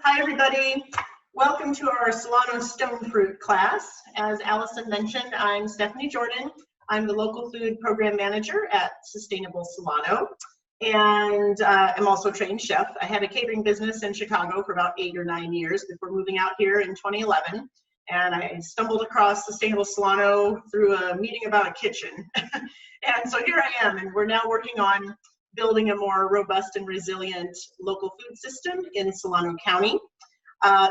Hi everybody. Welcome to our Solano stone fruit class. As Allison mentioned, I'm Stephanie Jordan. I'm the local food program manager at Sustainable Solano, and I'm also a trained chef. I had a catering business in Chicago for about 8 or 9 years before moving out here in 2011, and I stumbled across Sustainable Solano through a meeting about a kitchen. And so here I am, and we're now working on building a more robust and resilient local food system in Solano County.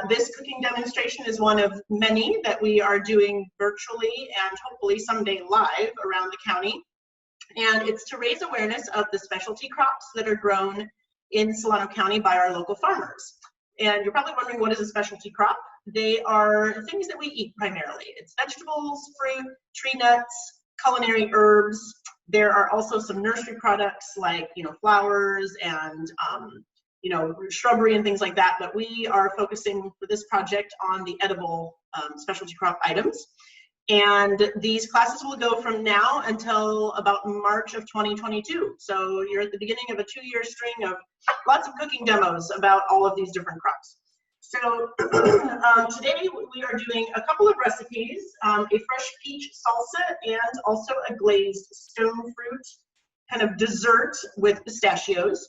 This cooking demonstration is one of many that we are doing virtually and hopefully someday live around the county. And it's to raise awareness of the specialty crops that are grown in Solano County by our local farmers. And you're probably wondering, what is a specialty crop? They are things that we eat primarily. It's vegetables, fruit, tree nuts, culinary herbs. There are also some nursery products like, flowers and, shrubbery and things like that. But we are focusing for this project on the edible specialty crop items. And these classes will go from now until about March of 2022. So you're at the beginning of a 2-year string of lots of cooking demos about all of these different crops. So today we are doing a couple of recipes, a fresh peach salsa and also a glazed stone fruit kind of dessert with pistachios.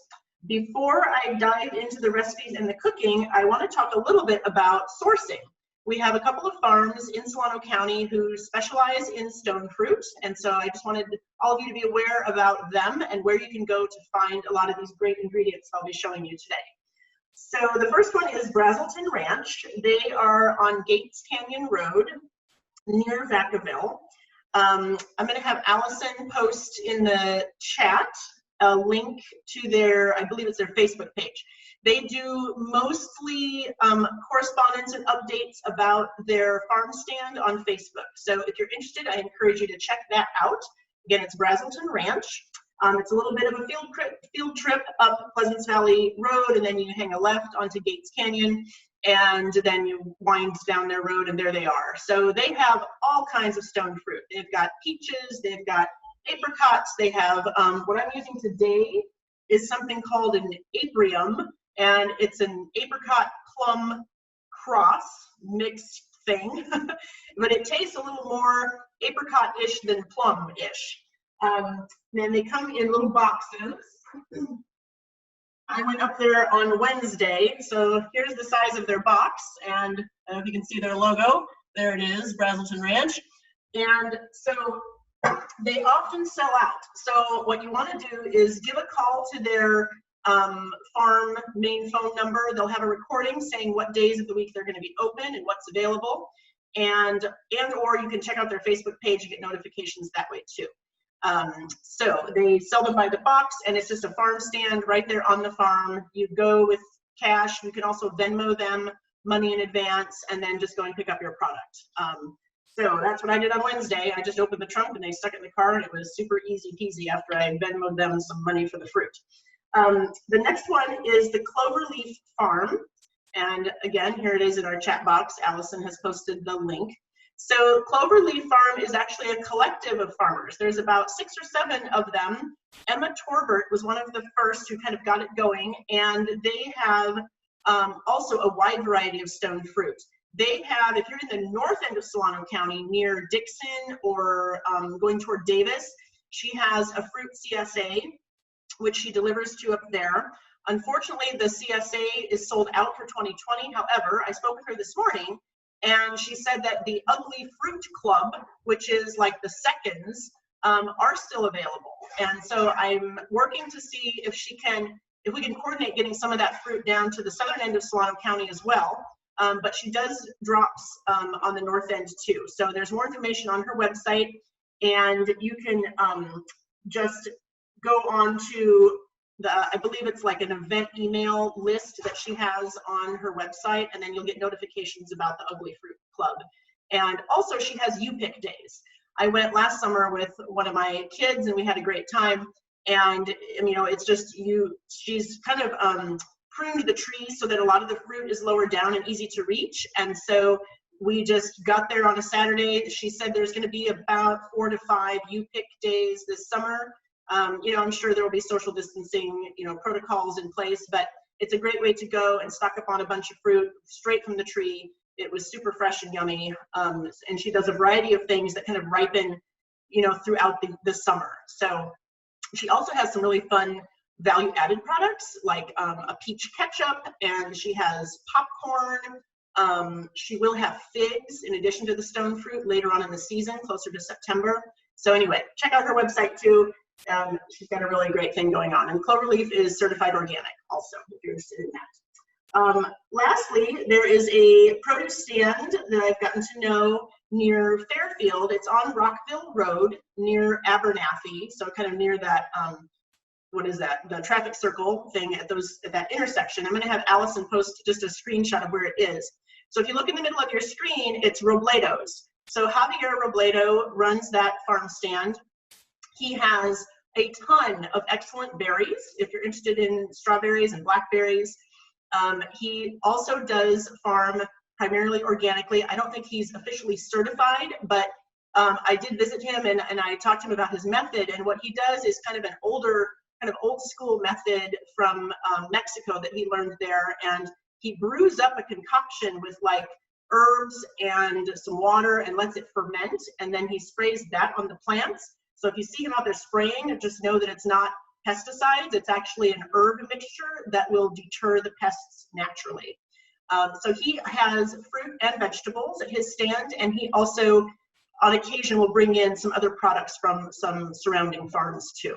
Before I dive into the recipes and the cooking, I want to talk a little bit about sourcing. We have a couple of farms in Solano County who specialize in stone fruit, and so I just wanted all of you to be aware about them and where you can go to find a lot of these great ingredients I'll be showing you today. So the first one is Brazelton Ranch. They are on Gates Canyon Road near Vacaville. I'm going to have Allison post in the chat a link to their, I believe it's their Facebook page. They do mostly correspondence and updates about their farm stand on Facebook. So if you're interested, I encourage you to check that out. Again, it's Brazelton Ranch. It's a little bit of a field trip up Pleasance Valley Road, and then you hang a left onto Gates Canyon, and then you wind down their road, and there they are. So they have all kinds of stone fruit. They've got peaches, they've got apricots, they have, what I'm using today is something called an aprium, and it's an apricot plum cross mixed thing, but it tastes a little more apricot-ish than plum-ish. Then they come in little boxes. I went up there on Wednesday, so here's the size of their box, and I don't know if you can see their logo. There it is, Brazelton Ranch. And so they often sell out. So what you want to do is give a call to their farm main phone number. They'll have a recording saying what days of the week they're going to be open and what's available. And or you can check out their Facebook page and get notifications that way too. So they sell them by the box, and it's just a farm stand right there on the farm. You go with cash. You can also Venmo them money in advance and then just go and pick up your product. So that's what I did on Wednesday. I just opened the trunk and they stuck it in the car, and it was super easy peasy after I Venmoed them some money for the fruit. The next one is the Cloverleaf Farm. And again, here it is in our chat box. Allison has posted the link. So Cloverleaf Farm is actually a collective of farmers. There's about 6 or 7 of them. Emma Torbert was one of the first who kind of got it going, and they have also a wide variety of stone fruit. They have, if you're in the north end of Solano County near Dixon or going toward Davis, she has a fruit CSA, which she delivers to up there. Unfortunately, the CSA is sold out for 2020. However, I spoke with her this morning, and she said that the Ugly Fruit Club, which is like the seconds, are still available. And so I'm working to see if we can coordinate getting some of that fruit down to the southern end of Solano County as well. But she does drops on the north end too. So there's more information on her website, and you can just go on to I believe it's like an event email list that she has on her website, and then you'll get notifications about the Ugly Fruit Club. And also she has U-Pick days. I went last summer with one of my kids, and we had a great time. And it's just she's kind of pruned the trees so that a lot of the fruit is lower down and easy to reach. And so we just got there on a Saturday. She said there's going to be about 4 to 5 U-Pick days this summer. I'm sure there will be social distancing, protocols in place, but it's a great way to go and stock up on a bunch of fruit straight from the tree. It was super fresh and yummy. And she does a variety of things that kind of ripen, you know, throughout the summer. So she also has some really fun value-added products like a peach ketchup, and she has popcorn. She will have figs in addition to the stone fruit later on in the season, closer to September. So anyway, check out her website too. She's got a really great thing going on. And Cloverleaf is certified organic also, if you're interested in that. Lastly, there is a produce stand that I've gotten to know near Fairfield. It's on Rockville Road near Abernathy, so kind of near that, what is that, the traffic circle thing at that intersection. I'm going to have Allison post just a screenshot of where it is. So if you look in the middle of your screen, it's Robledo's. So Javier Robledo runs that farm stand. He has a ton of excellent berries, if you're interested in strawberries and blackberries. He also does farm primarily organically. I don't think he's officially certified, but I did visit him and I talked to him about his method. And what he does is kind of an older, kind of old school method from Mexico that he learned there. And he brews up a concoction with like herbs and some water and lets it ferment. And then he sprays that on the plants. So if you see him out there spraying, just know that it's not pesticides. It's actually an herb mixture that will deter the pests naturally. So he has fruit and vegetables at his stand, and he also, on occasion, will bring in some other products from some surrounding farms too.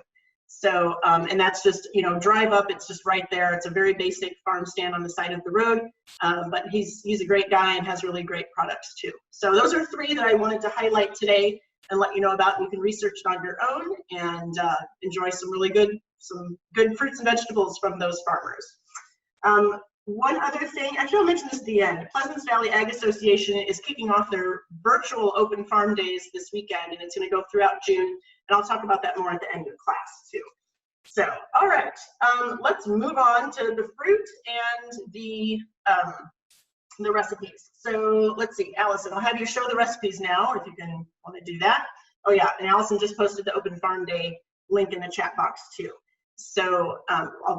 So, and that's just, you know, drive up, it's just right there. It's a very basic farm stand on the side of the road, but he's a great guy and has really great products too. So those are three that I wanted to highlight today and let you know about. You can research it on your own and enjoy some really good fruits and vegetables from those farmers. One other thing, actually I'll mention this at the end. Pleasance Valley Ag Association is kicking off their virtual open farm days this weekend, and it's going to go throughout June, and I'll talk about that more at the end of class too. So, all right, let's move on to the fruit and the recipes. So let's see, Allison, I'll have you show the recipes now if you can want to do that. Oh yeah, and Allison just posted the open farm day link in the chat box too. So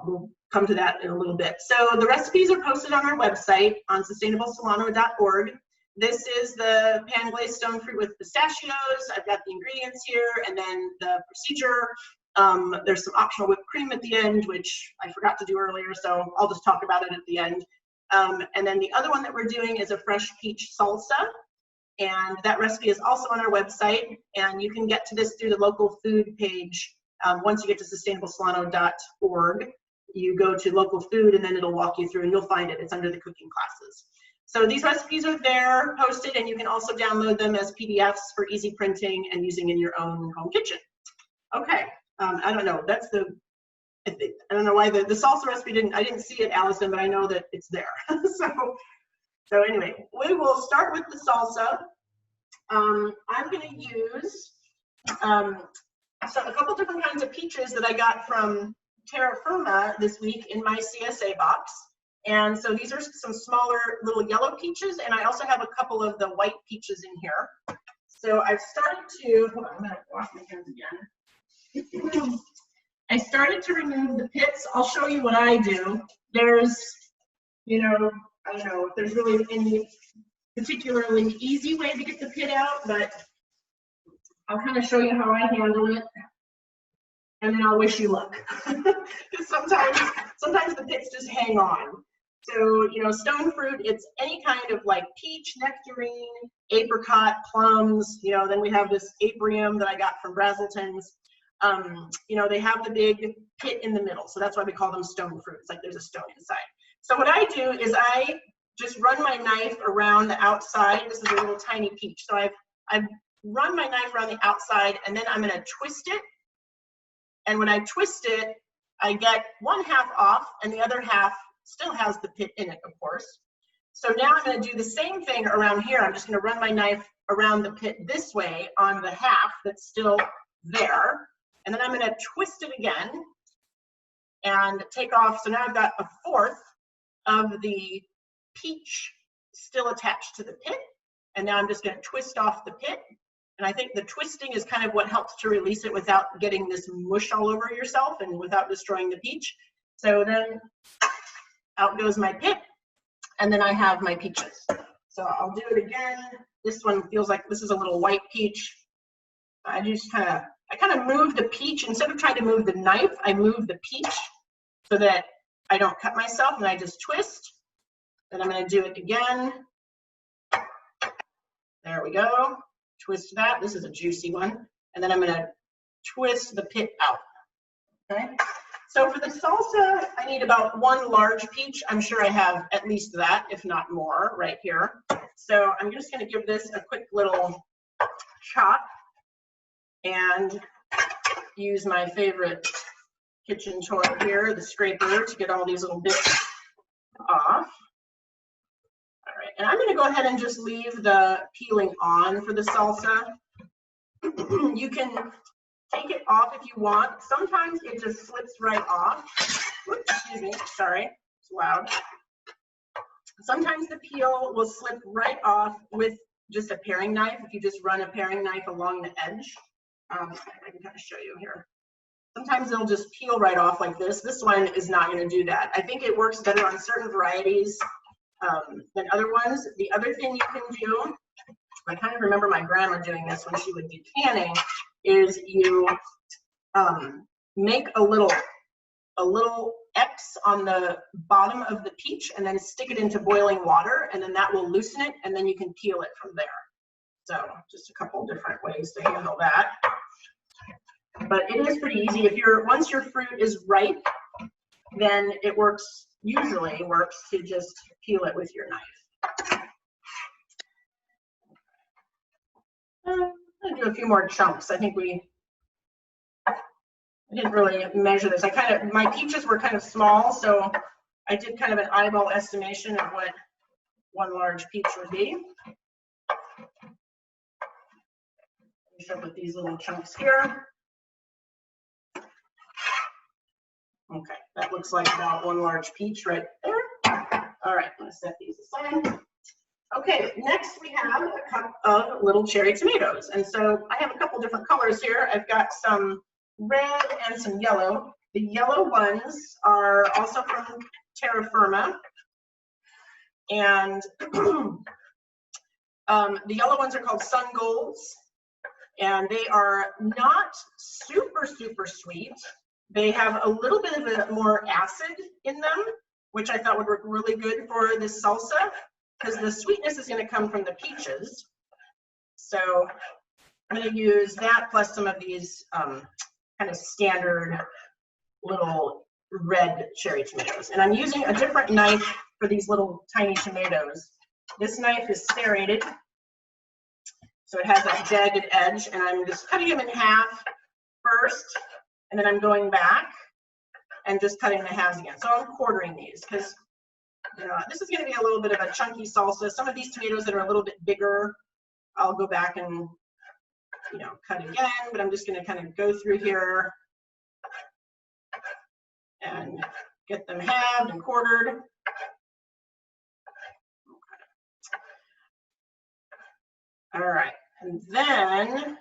we'll come to that in a little bit. So the recipes are posted on our website on sustainablesolano.org. This is the pan-glazed stone fruit with pistachios. I've got the ingredients here, and then the procedure. There's some optional whipped cream at the end, which I forgot to do earlier, so I'll just talk about it at the end. And then the other one that we're doing is a fresh peach salsa, and that recipe is also on our website, and you can get to this through the local food page. Once you get to sustainablesolano.org, you go to local food, and then it'll walk you through, and you'll find it. It's under the cooking classes. So these recipes are there, posted, and you can also download them as PDFs for easy printing and using in your own home kitchen. Okay, I don't know. That's the, I don't know why the salsa recipe I didn't see it, Allison, but I know that it's there. So anyway, we will start with the salsa. I'm going to use a couple different kinds of peaches that I got from Terra Firma this week in my CSA box. And so these are some smaller little yellow peaches, and I also have a couple of the white peaches in here. So I've started to, hold on, I'm going to wash my hands again. I started to remove the pits. I'll show you what I do. There's, you know, I don't know if there's really any particularly easy way to get the pit out, but I'll kind of show you how I handle it, and then I'll wish you luck. Because sometimes the pits just hang on. So, you know, stone fruit, it's any kind of like peach, nectarine, apricot, plums, you know, then we have this aprium that I got from Brazelton's. You know, they have the big pit in the middle, so that's why we call them stone fruit. It's like there's a stone inside. So what I do is I just run my knife around the outside. This is a little tiny peach. So I've run my knife around the outside, and then I'm going to twist it. And when I twist it, I get one half off, and the other half still has the pit in it, of course. So now I'm going to do the same thing around here. I'm just going to run my knife around the pit this way on the half that's still there. And then I'm going to twist it again and take off. So now I've got a fourth of the peach still attached to the pit. And now I'm just going to twist off the pit. And I think the twisting is kind of what helps to release it without getting this mush all over yourself and without destroying the peach. So then out goes my pit, and then I have my peaches. So I'll do it again. This one feels like this is a little white peach. I kind of move the peach. Instead of trying to move the knife, I move the peach so that I don't cut myself, and I just twist. Then I'm going to do it again. There we go. Twist that. This is a juicy one. And then I'm going to twist the pit out. Okay. So for the salsa, I need about 1 large peach. I'm sure I have at least that, if not more, right here. So I'm just going to give this a quick little chop and use my favorite kitchen toy here, the scraper, to get all these little bits off. All right, and I'm going to go ahead and just leave the peeling on for the salsa. You can take it off if you want. Sometimes it just slips right off. Oops, excuse me, sorry, it's loud. Sometimes the peel will slip right off with just a paring knife, if you just run a paring knife along the edge. I can kind of show you here. Sometimes they'll just peel right off like this. This one is not going to do that. I think it works better on certain varieties than other ones. The other thing you can do, I kind of remember my grandma doing this when she would do canning, is you make a little X on the bottom of the peach and then stick it into boiling water, and then that will loosen it, and then you can peel it from there. So just a couple different ways to handle that. But it is pretty easy. Once your fruit is ripe, then it usually works to just peel it with your knife. I'm gonna do a few more chunks. I think I didn't really measure this. My peaches were kind of small, so I did kind of an eyeball estimation of what 1 large peach would be. Finish up with these little chunks here. Okay, that looks like about 1 large peach right there. All right, I'm gonna set these aside. Okay, next we have a cup of little cherry tomatoes. And so I have a couple different colors here. I've got some red and some yellow. The yellow ones are also from terra firma. And the yellow ones are called sun golds. And they are not super, super sweet. They have a little bit of a more acid in them, which I thought would work really good for this salsa, because the sweetness is going to come from the peaches. So I'm going to use that plus some of these kind of standard little red cherry tomatoes. And I'm using a different knife for these little tiny tomatoes. This knife is serrated, so it has that jagged edge, and I'm just cutting them in half first, and then I'm going back and just cutting the halves again. So I'm quartering these because this is going to be a little bit of a chunky salsa. Some of these tomatoes that are a little bit bigger, I'll go back and cut again, but I'm just going to kind of go through here and get them halved and quartered. All right, and then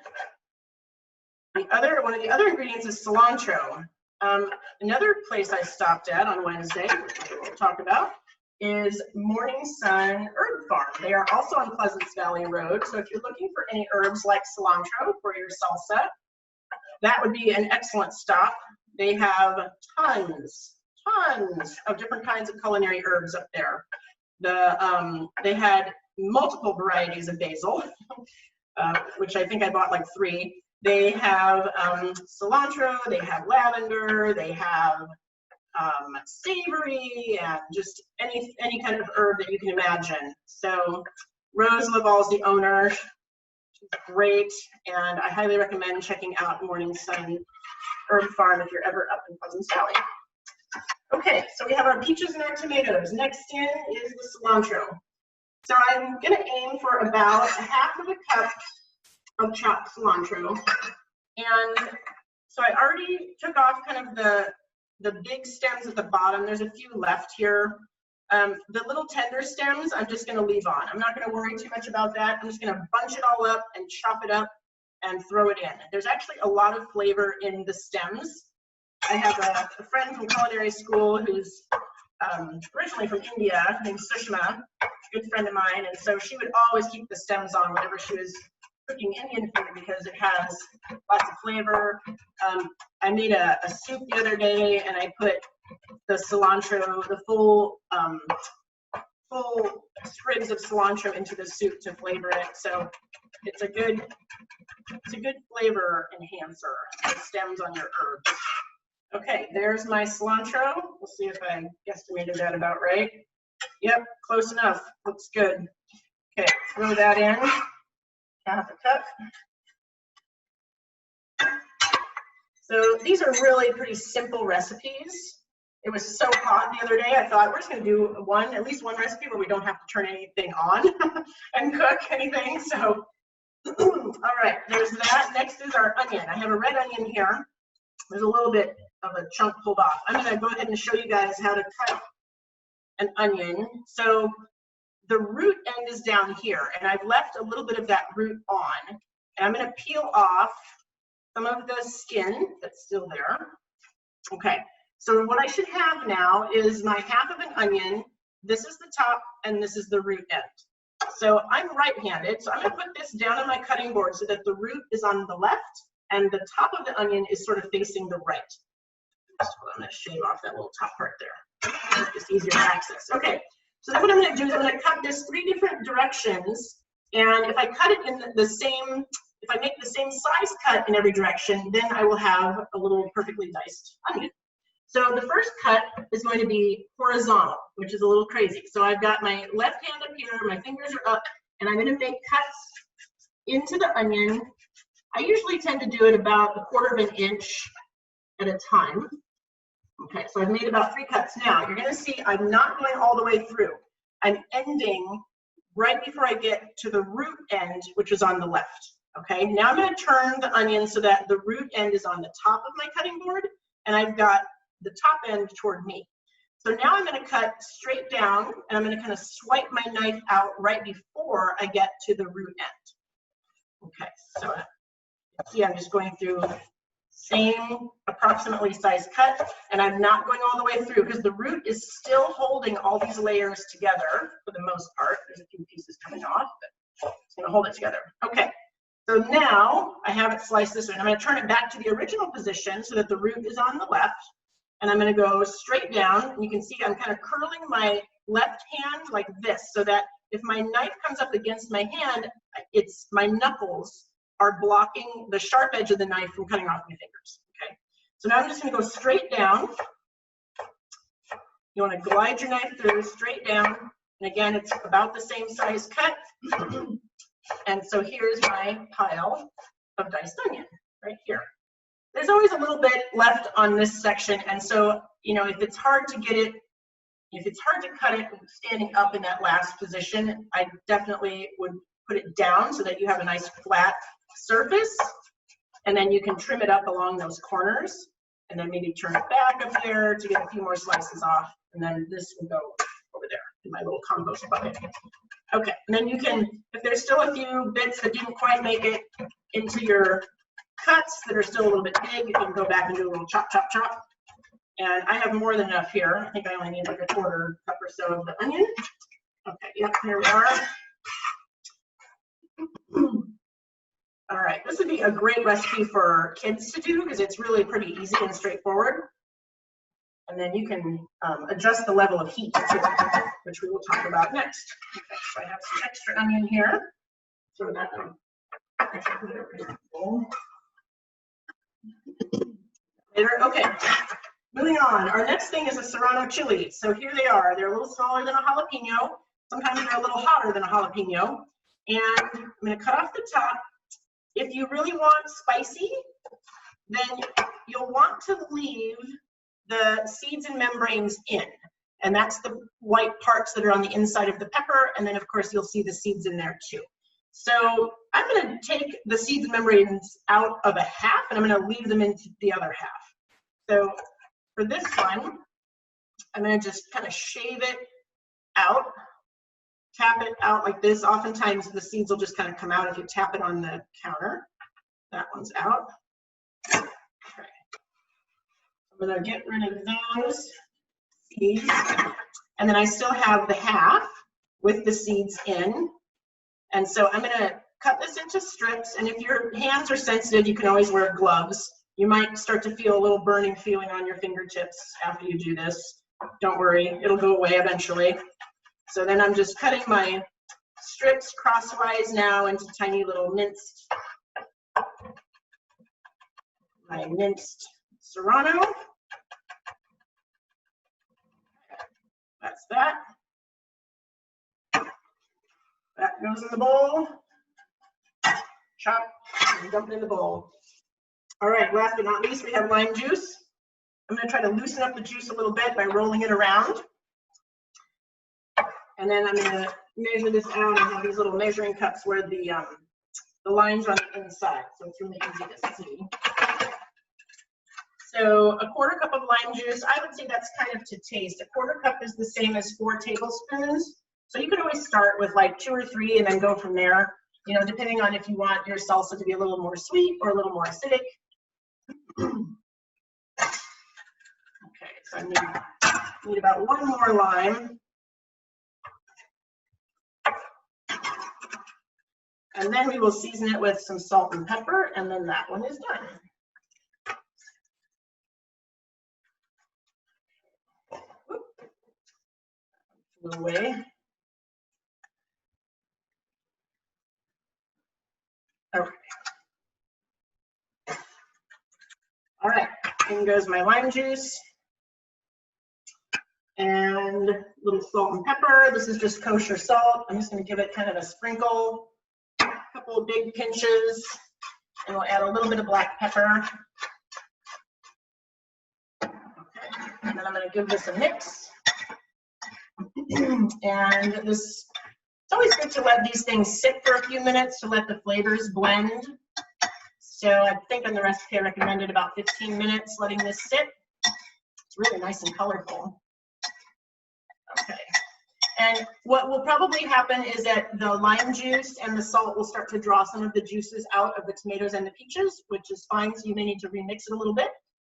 one of the other ingredients is cilantro. Another place I stopped at on Wednesday, which we'll talk about, is Morning Sun Herb Farm. They are also on Pleasance Valley Road, so if you're looking for any herbs like cilantro for your salsa, that would be an excellent stop. They have tons of different kinds of culinary herbs up there. They had multiple varieties of basil, which I think I bought like 3. They have cilantro, they have lavender, they have savory, and just any kind of herb that you can imagine. So Rose Laval is the owner. She's great, and I highly recommend checking out Morning Sun Herb Farm if you're ever up in Pleasance Valley. Okay, so we have our peaches and our tomatoes. Next in is the cilantro. So I'm going to aim for about 1/2 cup of chopped cilantro. And so I already took off kind of the big stems at the bottom. There's a few left here. The little tender stems, I'm just going to leave on. I'm not going to worry too much about that. I'm just going to bunch it all up and chop it up and throw it in. There's actually a lot of flavor in the stems. I have a friend from culinary school who's originally from India, named Sushma, a good friend of mine, and so she would always keep the stems on whenever she was cooking Indian food because it has lots of flavor. I made a soup the other day, and I put the cilantro, the full sprigs of cilantro into the soup to flavor it. So it's a good flavor enhancer, the stems on your herbs. Okay, there's my cilantro. We'll see if I guesstimated that about right. Yep, close enough. Looks good. Okay, throw that in. Half a cup. So these are really pretty simple recipes. It was so hot the other day, I thought we're just going to do at least one recipe where we don't have to turn anything on and cook anything. So, all right, there's that. Next is our onion. I have a red onion here. There's a little bit of a chunk pulled off. I'm going to go ahead and show you guys how to cut an onion. So the root end is down here, and I've left a little bit of that root on. And I'm going to peel off some of the skin that's still there. Okay, so what I should have now is my half of an onion. This is the top, and this is the root end. So I'm right-handed, so I'm going to put this down on my cutting board so that the root is on the left, and the top of the onion is sort of facing the right. So I'm going to shave off that little top part there. Make this easier to access. Okay, so then what I'm going to do is I'm going to cut this 3 different directions, and if I cut it in the same, if I make the same size cut in every direction, then I will have a little perfectly diced onion. So the first cut is going to be horizontal, which is a little crazy. So I've got my left hand up here, my fingers are up, and I'm going to make cuts into the onion. I usually tend to do it about 1/4 of an inch at a time. Okay, so I've made about 3 cuts now. You're going to see I'm not going all the way through. I'm ending right before I get to the root end, which is on the left. Okay, now I'm going to turn the onion so that the root end is on the top of my cutting board, and I've got the top end toward me. So now I'm going to cut straight down, and I'm going to kind of swipe my knife out right before I get to the root end. Okay, so see, I'm just going through same approximately sized cut, and I'm not going all the way through because the root is still holding all these layers together for the most part. There's a few pieces coming off, but it's going to hold it together. Okay, so now I have it sliced this way. I'm going to turn it back to the original position so that the root is on the left, and I'm going to go straight down. And you can see I'm kind of curling my left hand like this so that if my knife comes up against my hand, my knuckles are blocking the sharp edge of the knife from cutting off my fingers. Okay, so now I'm just going to go straight down. You want to glide your knife through straight down, and again, it's about the same size cut. And so here's my pile of diced onion right here. There's always a little bit left on this section, and so if it's hard to get it, if it's hard to cut it standing up in that last position, I definitely would put it down so that you have a nice flat surface, and then you can trim it up along those corners, and then maybe turn it back up there to get a few more slices off, and then this will go over there in my little compost bucket. Okay, and then you can, if there's still a few bits that didn't quite make it into your cuts that are still a little bit big, you can go back and do a little chop, chop, chop. And I have more than enough here. I think I only need like 1/4 cup or so of the onion. Okay, yep, here we are. All right, this would be a great recipe for kids to do because it's really pretty easy and straightforward. And then you can adjust the level of heat too, which we will talk about next. Okay, so I have some extra onion here. Throw that on. Later, okay. Moving on, our next thing is a Serrano chili. So here they are. They're a little smaller than a jalapeno. Sometimes they're a little hotter than a jalapeno. And I'm going to cut off the top. If you really want spicy, then you'll want to leave the seeds and membranes in. And that's the white parts that are on the inside of the pepper. And then, of course, you'll see the seeds in there too. So I'm going to take the seeds and membranes out of a half, and I'm going to leave them into the other half. So for this one, I'm going to just kind of shave it out, tap it out like this. Oftentimes the seeds will just kind of come out if you tap it on the counter. That one's out. Okay. I'm going to get rid of those seeds. And then I still have the half with the seeds in. And so I'm gonna cut this into strips, and if your hands are sensitive, you can always wear gloves. You might start to feel a little burning feeling on your fingertips after you do this. Don't worry, it'll go away eventually. So then I'm just cutting my strips crosswise now into tiny little minced Serrano. That's that. That goes in the bowl. Chop and dump it in the bowl. All right, last but not least, we have lime juice. I'm going to try to loosen up the juice a little bit by rolling it around. And then I'm going to measure this out and have these little measuring cups where the lines are on the inside, so it's really easy to see. So a 1/4 cup of lime juice, I would say that's kind of to taste. A 1/4 cup is the same as 4 tablespoons. So you could always start with like 2 or 3 and then go from there, you know, depending on if you want your salsa to be a little more sweet or a little more acidic. Okay, so I need about 1 more lime. And then we will season it with some salt and pepper, and then that one is done. Away. Okay. All right, in goes my lime juice and a little salt and pepper. This is just kosher salt. I'm just going to give it kind of a sprinkle, a couple of big pinches, and we'll add a little bit of black pepper. Okay, and then I'm going to give this a mix. And this, it's always good to let these things sit for a few minutes to let the flavors blend. So I think on the recipe I recommended about 15 minutes letting this sit. It's really nice and colorful. Okay. And what will probably happen is that the lime juice and the salt will start to draw some of the juices out of the tomatoes and the peaches, which is fine, so you may need to remix it a little bit.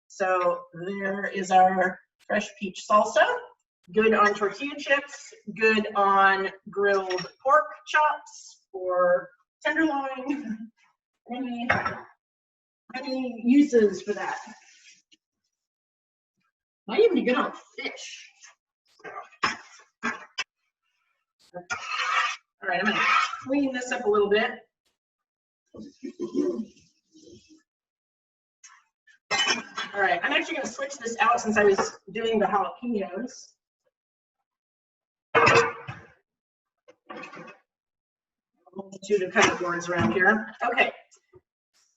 So there is our fresh peach salsa. Good on tortilla chips, good on grilled pork chops or tenderloin. Any uses for that? Might even be good on fish. All right, I'm gonna clean this up a little bit. All right, I'm actually gonna switch this out since I was doing the jalapenos. I'll do the cutting boards around here. Okay,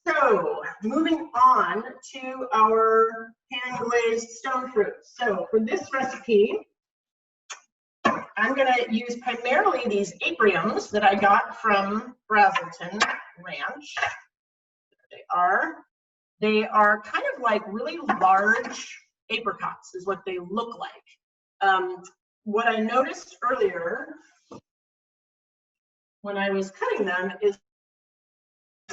so moving on to our pan-glazed stone fruit. So for this recipe, I'm going to use primarily these apriums that I got from Brazelton Ranch. They are kind of like really large apricots is what they look like. What I noticed earlier when I was cutting them is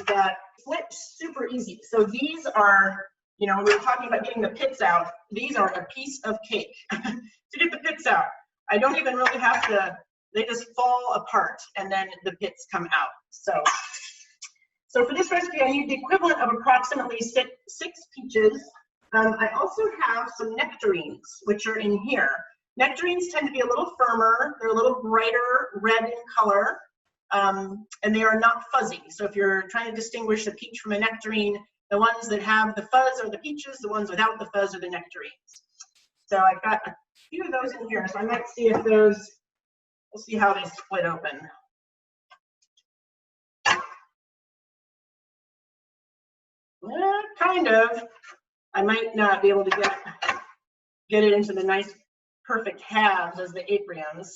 that flip super easy. So these are, you know, when we were talking about getting the pits out, these are a piece of cake to get the pits out. I don't even really have to, they just fall apart and then the pits come out. So for this recipe, I need the equivalent of approximately six peaches. I also have some nectarines, which are in here. Nectarines tend to be a little firmer. They're a little brighter red in color, and they are not fuzzy. So if you're trying to distinguish a peach from a nectarine, the ones that have the fuzz are the peaches, the ones without the fuzz are the nectarines. So I've got a few of those in here, so I might see if those, we'll see how they split open. Kind of. I might not be able to get it into the nice perfect halves as the apriums.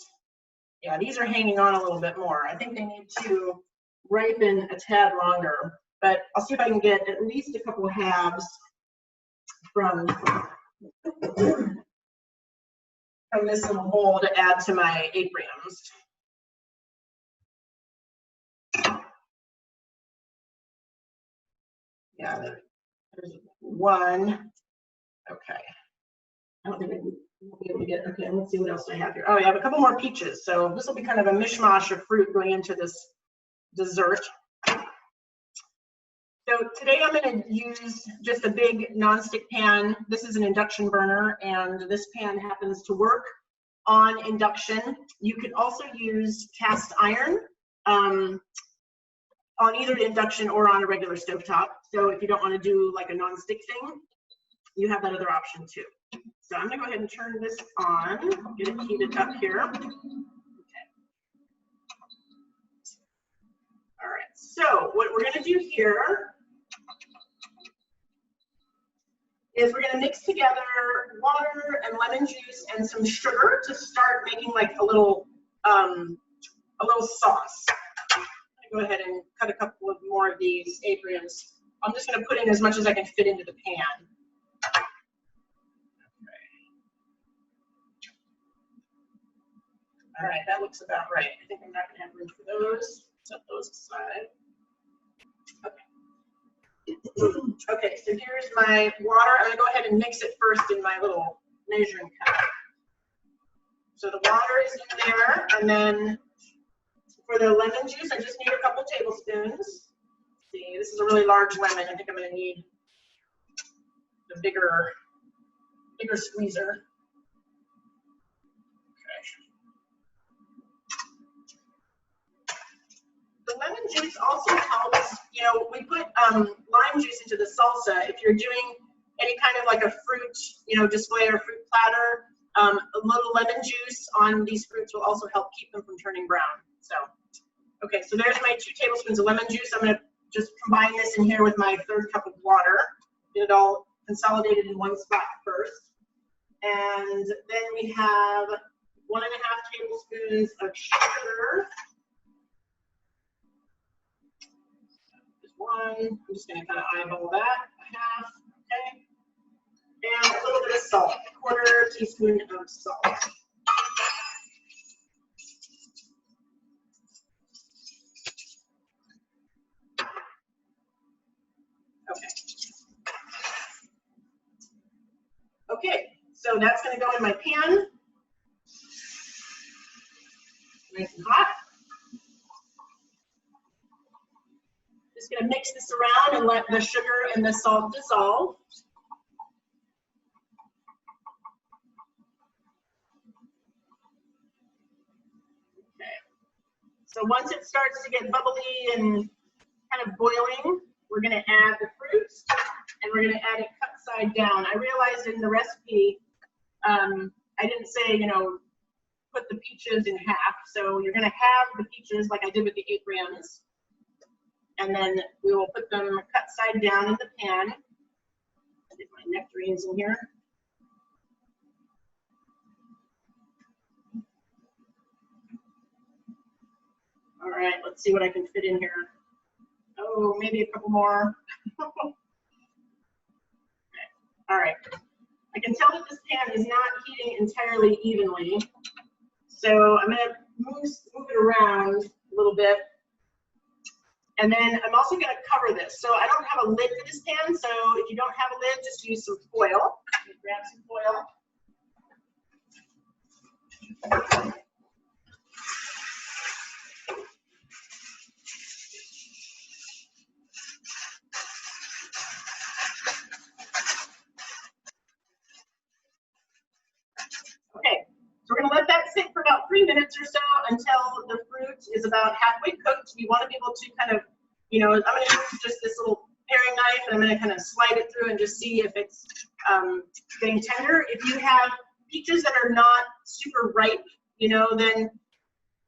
Yeah, these are hanging on a little bit more. I think they need to ripen a tad longer, but I'll see if I can get at least a couple halves from this little bowl to add to my apriums. Yeah, there's one. Okay. I don't think I can We'll be able to get, okay, let's see what else I have here. Oh, I have a couple more peaches. So this will be kind of a mishmash of fruit going into this dessert. So today I'm going to use just a big nonstick pan. This is an induction burner, and this pan happens to work on induction. You could also use cast iron on either induction or on a regular stovetop. So if you don't want to do like a nonstick thing, you have that other option too. So I'm going to go ahead and turn this on, get it heated up here. Okay. All right, so what we're going to do here is we're going to mix together water and lemon juice and some sugar to start making like a little sauce. I'm going to go ahead and cut a couple of more of these apriums. I'm just going to put in as much as I can fit into the pan. All right, that looks about right. I think I'm not going to have room for those. Set those aside. Okay. Okay, so here's my water. I'm going to go ahead and mix it first in my little measuring cup. So the water is in there, and then for the lemon juice, I just need a couple tablespoons. Let's see, this is a really large lemon. I think I'm going to need the bigger squeezer. The lemon juice also helps, you know, we put lime juice into the salsa. If you're doing any kind of like a fruit, you know, display or fruit platter, a little lemon juice on these fruits will also help keep them from turning brown. So, okay, so there's my 2 tablespoons of lemon juice. I'm going to just combine this in here with my 1/3 cup of water. Get it all consolidated in one spot first. And then we have 1½ tablespoons of sugar. One. I'm just going to kind of eyeball that, 1/2, okay. And a little bit of salt, 1/4 teaspoon of salt. Okay. Okay, so that's going to go in my pan. Nice and hot. Just going to mix this around and let the sugar and the salt dissolve. Okay. So once it starts to get bubbly and kind of boiling, we're going to add the fruits, and we're going to add it cut side down. I realized in the recipe, I didn't say, you know, put the peaches in half. So you're going to have the peaches like I did with the apriums. And then we will put them cut side down in the pan. I'll get my nectarines in here. All right, let's see what I can fit in here. Oh, maybe a couple more. Okay. All right. I can tell that this pan is not heating entirely evenly. So I'm going to move it around a little bit. And then I'm also going to cover this. So I don't have a lid for this pan, so if you don't have a lid, just use some foil. Grab some foil. Okay, so we're going to let that sit for about 3 minutes or so until the fruit is about halfway cooked. You want to be able to kind of, you know, I'm going to use just this little paring knife, and I'm going to kind of slide it through and just see if it's getting tender. If you have peaches that are not super ripe, you know, then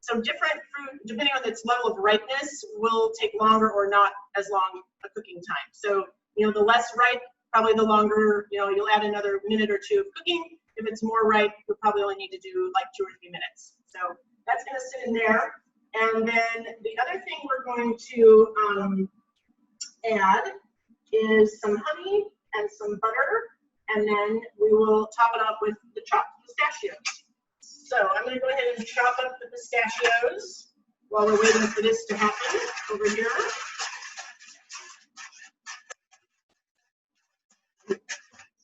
some different fruit, depending on its level of ripeness, will take longer or not as long a cooking time. So, you know, the less ripe, probably the longer, you know, you'll add another minute or two of cooking. If it's more ripe, you'll probably only need to do like 2 or 3 minutes. So that's going to sit in there. And then the other thing we're going to add is some honey and some butter, and then we will top it up with the chopped pistachios. So I'm going to go ahead and chop up the pistachios while we're waiting for this to happen over here.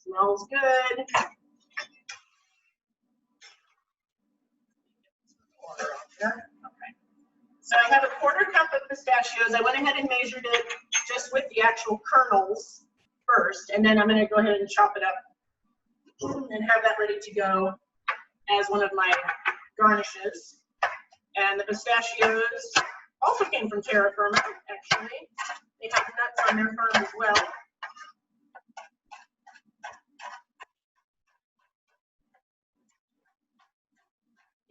Smells good. So I have a 1/4 cup of pistachios. I went ahead and measured it just with the actual kernels first, and then I'm going to go ahead and chop it up and have that ready to go as one of my garnishes. And the pistachios also came from Terra Firma, actually. They have nuts on their farm as well.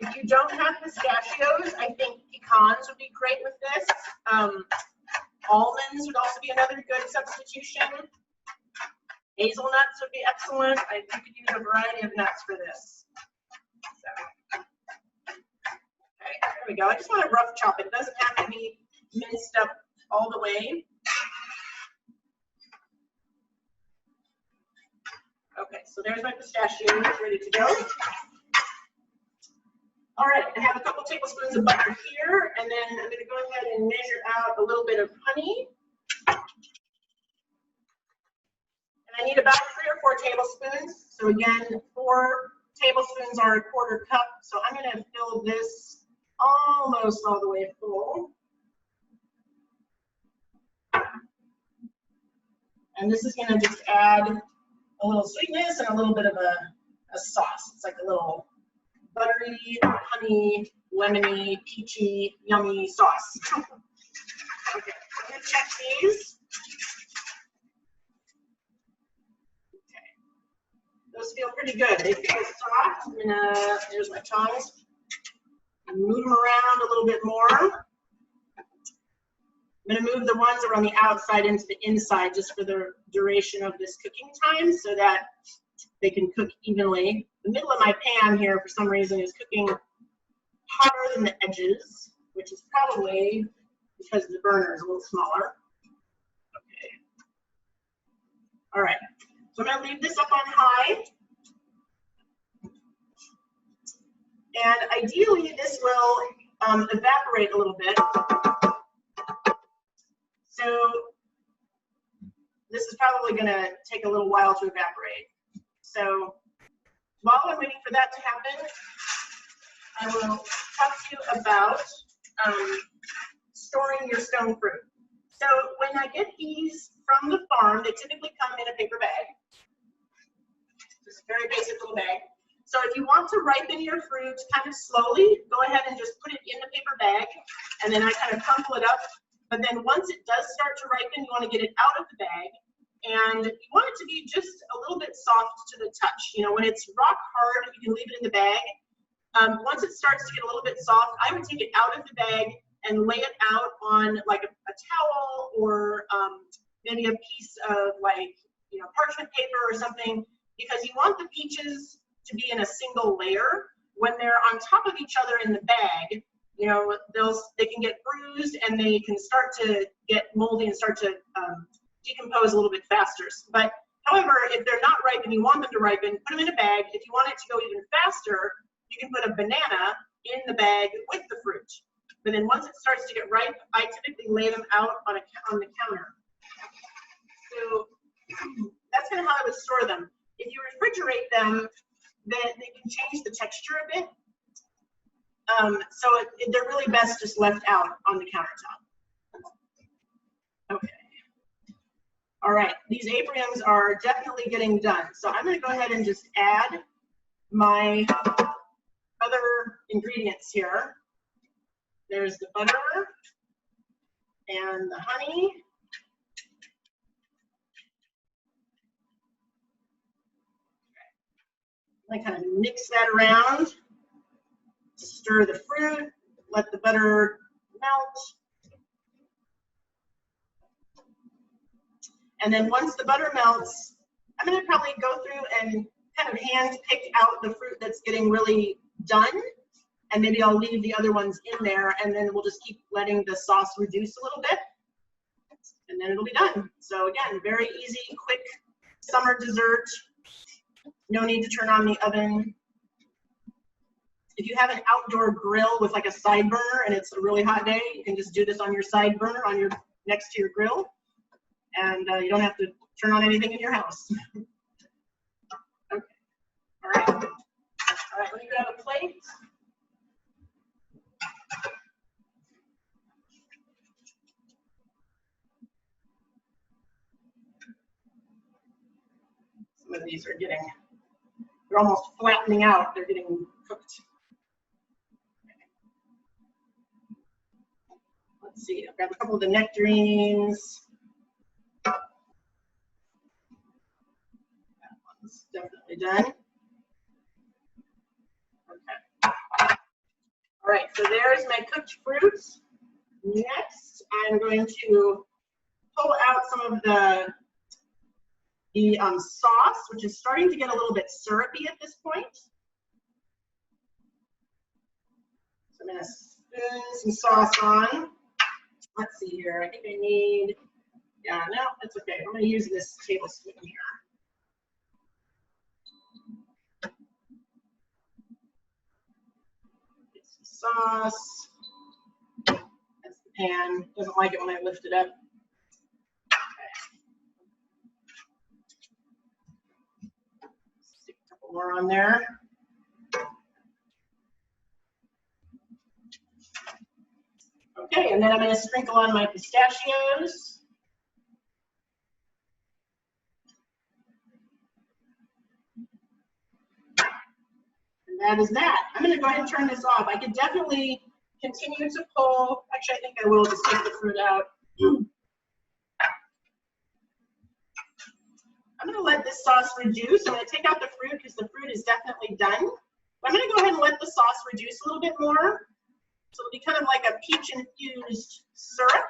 If you don't have pistachios, I think pecans would be great with this. Almonds would also be another good substitution. Hazelnuts would be excellent. You could use a variety of nuts for this. So, okay, there we go. I just want to rough chop it. It doesn't have to be minced up all the way. Okay, so there's my pistachios ready to go. All right, I have a couple tablespoons of butter here, and then I'm going to go ahead and measure out a little bit of honey. And I need about 3 or 4 tablespoons. So again, 4 tablespoons are a 1/4 cup. So I'm going to fill this almost all the way full. And this is going to just add a little sweetness and a little bit of a sauce. It's like a little buttery, honey, lemony, peachy, yummy sauce. Okay, I'm going to check these. Okay, those feel pretty good. They feel soft. I'm gonna, there's my tongs. Move them around a little bit more. I'm going to move the ones that are on the outside into the inside just for the duration of this cooking time so that they can cook evenly. The middle of my pan here, for some reason, is cooking hotter than the edges, which is probably because the burner is a little smaller. Okay. All right. So I'm going to leave this up on high. And ideally, this will evaporate a little bit. So this is probably going to take a little while to evaporate. So while I'm waiting for that to happen, I will talk to you about storing your stone fruit. So when I get these from the farm, they typically come in a paper bag. Just a very basic little bag. So if you want to ripen your fruit kind of slowly, go ahead and just put it in the paper bag, and then I kind of crumple it up. But then once it does start to ripen, you want to get it out of the bag, and you want it to be just a little bit soft to the touch. You know, when it's rock hard, you can leave it in the bag. Once it starts to get a little bit soft, I would take it out of the bag and lay it out on like a towel or maybe a piece of like, you know, parchment paper or something, because you want the peaches to be in a single layer. When they're on top of each other in the bag, you know, they can get bruised and they can start to get moldy and start to decompose a little bit faster. But however, if they're not ripe and you want them to ripen, put them in a bag. If you want it to go even faster, you can put a banana in the bag with the fruit. But then once it starts to get ripe, I typically lay them out on the counter. So that's kind of how I would store them. If you refrigerate them, then they can change the texture a bit. So they're really best just left out on the countertop. Okay. All right, these Abrams are definitely getting done. So I'm going to go ahead and just add my other ingredients here. There's the butter and the honey. I kind of mix that around, stir the fruit, let the butter melt. And then once the butter melts, I'm going to probably go through and kind of hand pick out the fruit that's getting really done. And maybe I'll leave the other ones in there, and then we'll just keep letting the sauce reduce a little bit. And then it'll be done. So again, very easy, quick summer dessert. No need to turn on the oven. If you have an outdoor grill with like a side burner and it's a really hot day, you can just do this on your side burner on your next to your grill, and you don't have to turn on anything in your house. Okay. All right. All right. Let me grab a plate. these are getting, they're almost flattening out. They're getting cooked. Let's see, I've got a couple of the nectarines. That one's definitely done. Okay. All right, so there's my cooked fruits. Next, I'm going to pull out some of the sauce, which is starting to get a little bit syrupy at this point. So I'm going to spoon some sauce on. Let's see here. I think I need, yeah, no, that's okay. I'm going to use this tablespoon here. Get some sauce. That's the pan. Doesn't like it when I lift it up. Stick a couple more on there. Okay, and then I'm going to sprinkle on my pistachios. And that is that. I'm going to go ahead and turn this off. I could definitely continue to pull. Actually, I think I will just take the fruit out. I'm going to let this sauce reduce. I'm going to take out the fruit because the fruit is definitely done. I'm going to go ahead and let the sauce reduce a little bit more. So it'll be kind of like a peach-infused syrup.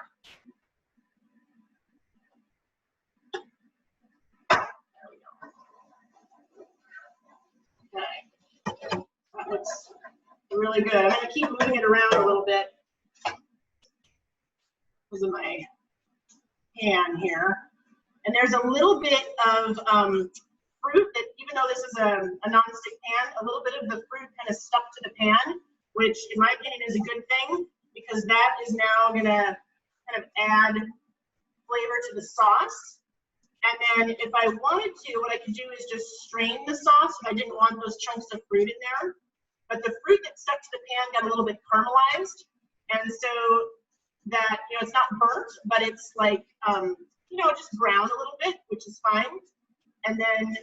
There we go. Okay. That looks really good. I'm going to keep moving it around a little bit because of my pan here. And there's a little bit of fruit that, even though this is a nonstick pan, a little bit of the fruit kind of stuck to the pan, which in my opinion is a good thing because that is now going to kind of add flavor to the sauce. And then if I wanted to, what I could do is just strain the sauce if I didn't want those chunks of fruit in there. But the fruit that stuck to the pan got a little bit caramelized. And so that, you know, it's not burnt, but it's like, you know, just brown a little bit, which is fine. And then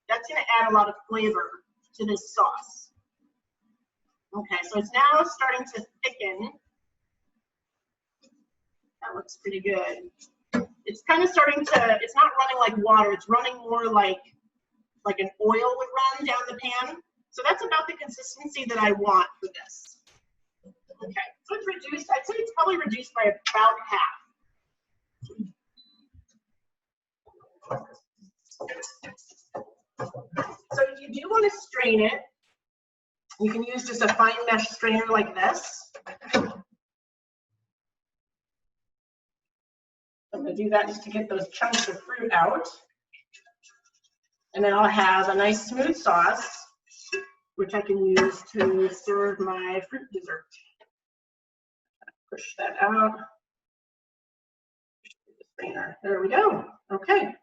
that's going to add a lot of flavor to this sauce. Okay, so it's now starting to thicken. That looks pretty good. It's kind of starting to, it's not running like water, it's running more like an oil would run down the pan. So that's about the consistency that I want for this. Okay, so it's reduced, I'd say it's probably reduced by about half. So if you do want to strain it, you can use just a fine mesh strainer like this. I'm going to do that just to get those chunks of fruit out. And then I'll have a nice smooth sauce, which I can use to serve my fruit dessert. Push that out. There we go. Okay.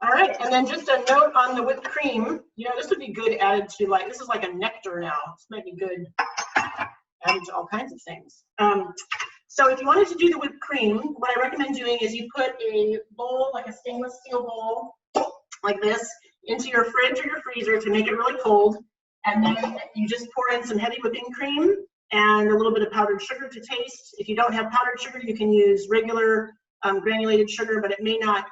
All right, and then just a note on the whipped cream. You know, this would be good added to, like, this is like a nectar now. This might be good added to all kinds of things. So if you wanted to do the whipped cream, what I recommend doing is you put a bowl, like a stainless steel bowl, like this, into your fridge or your freezer to make it really cold. And then you just pour in some heavy whipping cream and a little bit of powdered sugar to taste. If you don't have powdered sugar, you can use regular granulated sugar, but it may not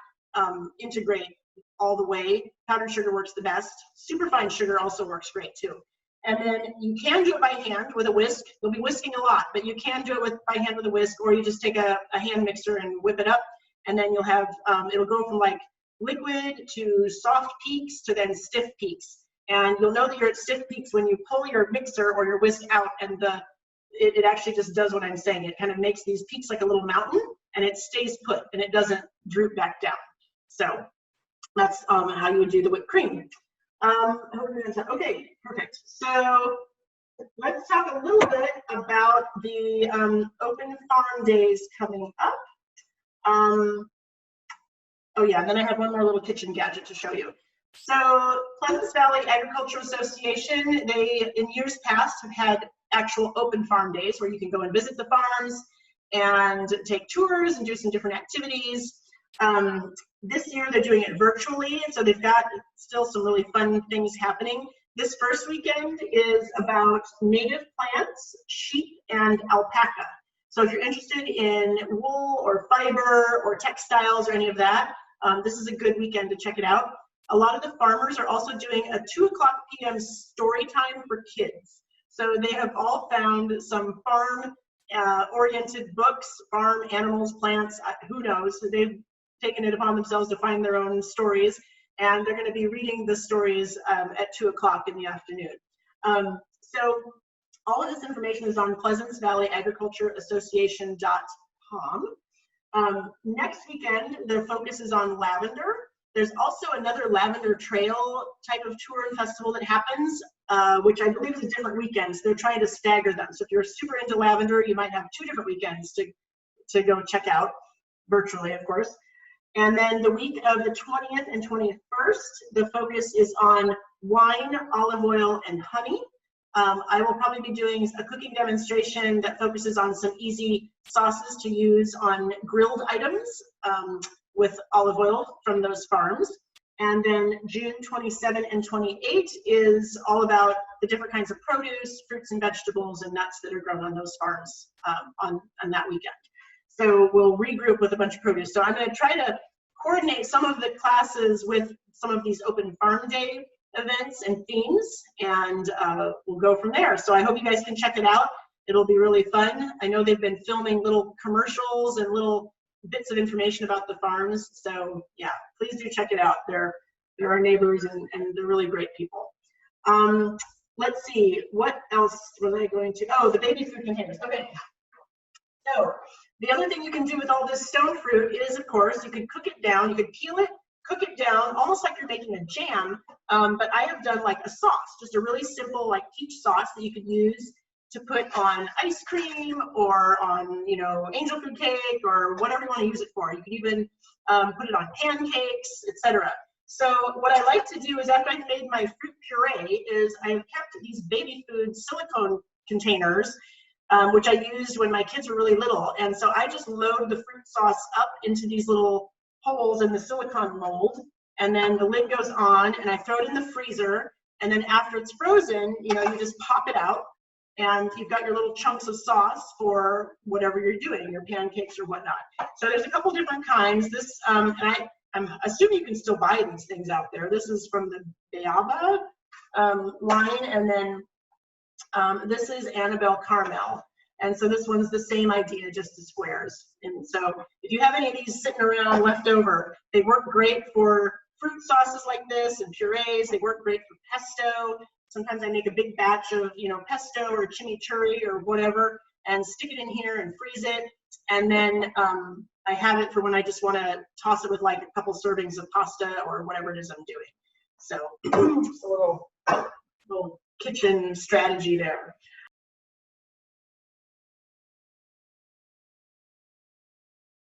integrate all the way. Powdered sugar works the best. Superfine sugar also works great too. And then you can do it by hand with a whisk. You'll be whisking a lot, but you can do it by hand with a whisk, or you just take a hand mixer and whip it up, and then you'll have, it'll go from like liquid to soft peaks to then stiff peaks. And you'll know that you're at stiff peaks when you pull your mixer or your whisk out, and it actually just does what I'm saying. It kind of makes these peaks like a little mountain, and it stays put, and it doesn't droop back down. So that's how you would do the whipped cream. Okay, perfect. So let's talk a little bit about the open farm days coming up. Oh yeah, and then I have one more little kitchen gadget to show you. So Pleasant Valley Agricultural Association, they in years past have had actual open farm days where you can go and visit the farms and take tours and do some different activities. This year they're doing it virtually, so they've got still some really fun things happening. This first weekend is about native plants, sheep, and alpaca. So if you're interested in wool or fiber or textiles or any of that, this is a good weekend to check it out. A lot of the farmers are also doing a 2 o'clock p.m. story time for kids. So they have all found some farm-oriented books, farm animals, plants, who knows. So they've taken it upon themselves to find their own stories, and they're going to be reading the stories at 2 o'clock in the afternoon. So all of this information is on PleasanceValleyAgricultureAssociation.com. Next weekend, their focus is on lavender. There's also another lavender trail type of tour and festival that happens, which I believe is a different weekend. So they're trying to stagger them. So if you're super into lavender, you might have 2 different weekends to go check out, virtually, of course. And then the week of the 20th and 21st, the focus is on wine, olive oil, and honey. I will probably be doing a cooking demonstration that focuses on some easy sauces to use on grilled items with olive oil from those farms. And then June 27 and 28 is all about the different kinds of produce, fruits and vegetables, and nuts that are grown on those farms on that weekend. So we'll regroup with a bunch of produce. So I'm going to try to coordinate some of the classes with some of these open farm day events and themes, and we'll go from there. So I hope you guys can check it out. It'll be really fun. I know they've been filming little commercials and little bits of information about the farms. So yeah, please do check it out. They're our neighbors, and they're really great people. Let's see, what else was I going to, oh, the baby food containers. Okay. So the other thing you can do with all this stone fruit is, of course, you could cook it down. You could peel it, cook it down, almost like you're making a jam. But I have done like a sauce, just a really simple like peach sauce that you could use to put on ice cream or on, you know, angel food cake or whatever you want to use it for. You could even put it on pancakes, etc. So what I like to do is, after I've made my fruit puree, is I have kept these baby food silicone containers, which I used when my kids were really little. And so I just load the fruit sauce up into these little holes in the silicone mold, and then the lid goes on, and I throw it in the freezer. And then after it's frozen, you know, you just pop it out, and you've got your little chunks of sauce for whatever you're doing, your pancakes or whatnot. So there's a couple different kinds. This, and I'm assuming you can still buy these things out there. This is from the Beaba line, and then this is Annabelle Caramel. And so this one's the same idea, just the squares. And so if you have any of these sitting around left over, they work great for fruit sauces like this and purees. They work great for pesto. Sometimes I make a big batch of, you know, pesto or chimichurri or whatever, and stick it in here and freeze it. And then I have it for when I just want to toss it with like a couple servings of pasta or whatever it is I'm doing. So just a little kitchen strategy there.